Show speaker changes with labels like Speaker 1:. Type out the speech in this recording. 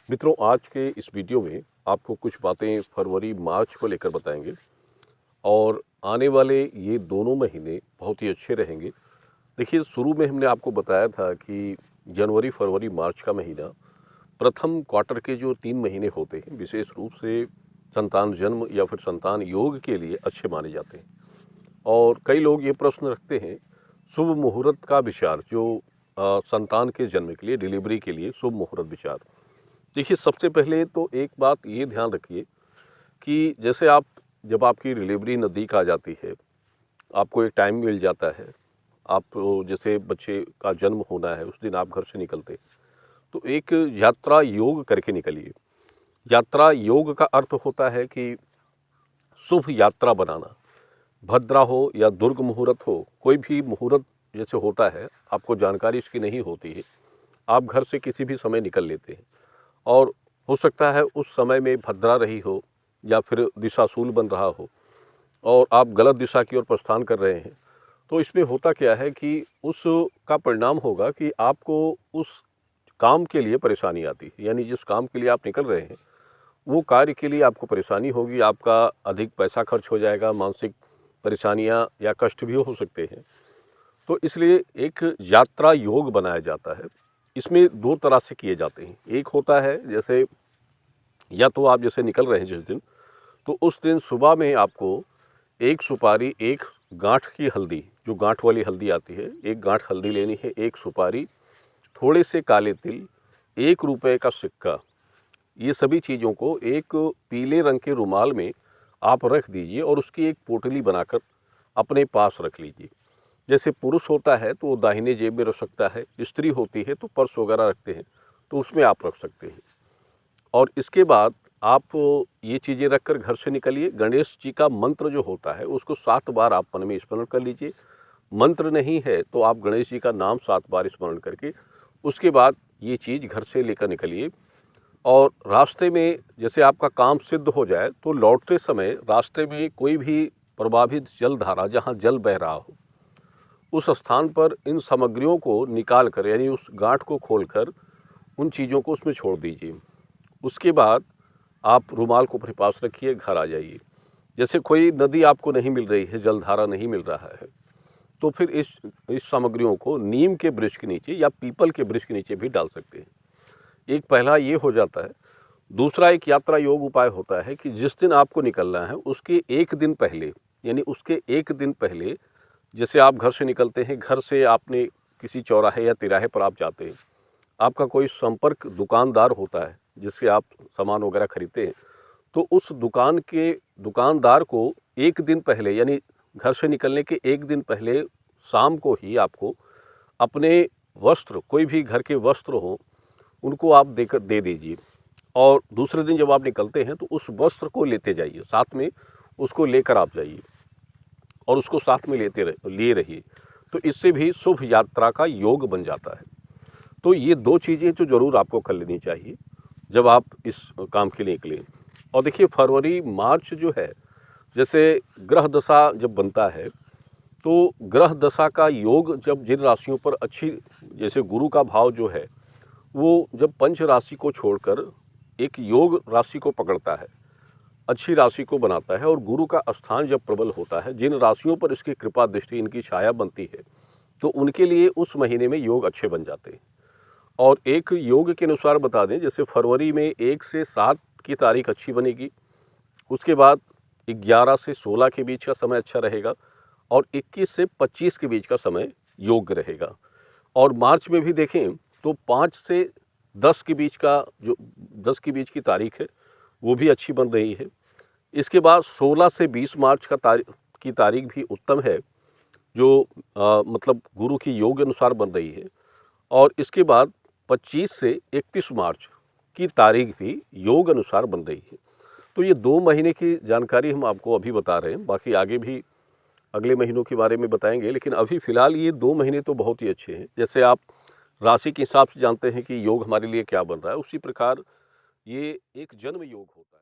Speaker 1: मित्रों, आज के इस वीडियो में आपको कुछ बातें फरवरी मार्च को लेकर बताएंगे और आने वाले ये दोनों महीने बहुत ही अच्छे रहेंगे। देखिए, शुरू में हमने आपको बताया था कि जनवरी, फरवरी, मार्च का महीना प्रथम क्वार्टर के जो 3 महीने होते हैं, विशेष रूप से संतान जन्म या फिर संतान योग के लिए अच्छे माने जाते हैं। और कई लोग ये प्रश्न रखते हैं, शुभ मुहूर्त का विचार जो संतान के जन्म के लिए, डिलीवरी के लिए शुभ मुहूर्त विचार। देखिए, सबसे पहले तो एक बात ये ध्यान रखिए कि जैसे आप जब आपकी डिलीवरी नज़दीक आ जाती है, आपको एक टाइम मिल जाता है, आप जैसे बच्चे का जन्म होना है, उस दिन आप घर से निकलते हैं, तो एक यात्रा योग करके निकलिए। यात्रा योग का अर्थ होता है कि शुभ यात्रा बनाना, भद्रा हो या दुर्ग मुहूर्त हो, कोई भी मुहूर्त जैसे होता है, आपको जानकारी इसकी नहीं होती है, आप घर से किसी भी समय निकल लेते हैं और हो सकता है उस समय में भद्रा रही हो या फिर दिशाशूल बन रहा हो और आप गलत दिशा की ओर प्रस्थान कर रहे हैं। तो इसमें होता क्या है कि उसका परिणाम होगा कि आपको उस काम के लिए परेशानी आती है, यानी जिस काम के लिए आप निकल रहे हैं, वो कार्य के लिए आपको परेशानी होगी, आपका अधिक पैसा खर्च हो जाएगा, मानसिक परेशानियाँ या कष्ट भी हो सकते हैं। तो इसलिए एक यात्रा योग बनाया जाता है। इसमें 2 तरह से किए जाते हैं। एक होता है जैसे, या तो आप जैसे निकल रहे हैं जिस दिन, तो उस दिन सुबह में आपको 1 सुपारी, 1 गाँठ की हल्दी, जो गाँठ वाली हल्दी आती है, 1 गाँठ हल्दी लेनी है, 1 सुपारी, थोड़े से काले तिल, ₹1 का सिक्का, ये सभी चीज़ों को एक पीले रंग के रुमाल में आप रख दीजिए और उसकी एक पोटली बनाकर अपने पास रख लीजिए। जैसे पुरुष होता है तो वो दाहिने जेब में रख सकता है, स्त्री होती है तो पर्स वगैरह रखते हैं, तो उसमें आप रख सकते हैं। और इसके बाद आप ये चीज़ें रखकर घर से निकलिए। गणेश जी का मंत्र जो होता है उसको 7 बार आप मन में स्मरण कर लीजिए। मंत्र नहीं है तो आप गणेश जी का नाम 7 बार स्मरण करके उसके बाद ये चीज़ घर से लेकर निकलिए। और रास्ते में जैसे आपका काम सिद्ध हो जाए तो लौटते समय रास्ते में कोई भी प्रभावित जल धारा, जहाँ जल बह रहा हो, उस स्थान पर इन सामग्रियों को निकाल कर, यानी उस गांठ को खोलकर उन चीज़ों को उसमें छोड़ दीजिए। उसके बाद आप रुमाल को अपने पास रखिए, घर आ जाइए। जैसे कोई नदी आपको नहीं मिल रही है, जलधारा नहीं मिल रहा है, तो फिर इस सामग्रियों को नीम के वृक्ष के नीचे या पीपल के वृक्ष के नीचे भी डाल सकते हैं। एक पहला ये हो जाता है। दूसरा एक यात्रा योग उपाय होता है कि जिस दिन आपको निकलना है उसके 1 दिन पहले, यानी उसके 1 दिन पहले, जैसे आप घर से निकलते हैं, घर से आपने किसी चौराहे या तिराहे पर आप जाते हैं, आपका कोई संपर्क दुकानदार होता है जिससे आप सामान वगैरह खरीदते हैं, तो उस दुकान के दुकानदार को 1 दिन पहले, यानी घर से निकलने के 1 दिन पहले शाम को ही आपको अपने वस्त्र, कोई भी घर के वस्त्र हों, उनको आप दे दीजिए। और दूसरे दिन जब आप निकलते हैं तो उस वस्त्र को लेते जाइए, साथ में उसको लेकर आप जाइए और उसको साथ में लिए रहिए। तो इससे भी शुभ यात्रा का योग बन जाता है। तो ये 2 चीज़ें तो ज़रूर आपको कर लेनी चाहिए जब आप इस काम के लिए निकलें। और देखिए, फरवरी मार्च जो है, जैसे ग्रह दशा जब बनता है, तो ग्रह दशा का योग जब जिन राशियों पर अच्छी, जैसे गुरु का भाव जो है, वो जब पंच राशि को छोड़कर एक योग राशि को पकड़ता है, अच्छी राशि को बनाता है, और गुरु का स्थान जब प्रबल होता है, जिन राशियों पर इसकी कृपा दृष्टि, इनकी छाया बनती है, तो उनके लिए उस महीने में योग अच्छे बन जाते हैं। और एक योग के अनुसार बता दें, जैसे फरवरी में 1 से 7 की तारीख अच्छी बनेगी, उसके बाद 11 से 16 के बीच का समय अच्छा रहेगा और 21 से 25 के बीच का समय योग्य रहेगा। और मार्च में भी देखें तो 5 से 10 के बीच का, जो 10 के बीच की तारीख है, वो भी अच्छी बन रही है। इसके बाद 16 से 20 मार्च की तारीख भी उत्तम है, जो मतलब गुरु की योग अनुसार बन रही है। और इसके बाद 25 से 31 मार्च की तारीख भी योग अनुसार बन रही है। तो ये 2 महीने की जानकारी हम आपको अभी बता रहे हैं, बाकी आगे भी अगले महीनों के बारे में बताएंगे, लेकिन अभी फ़िलहाल ये 2 महीने तो बहुत ही अच्छे हैं। जैसे आप राशि के हिसाब से जानते हैं कि योग हमारे लिए क्या बन रहा है, उसी प्रकार ये एक जन्म योग होता है।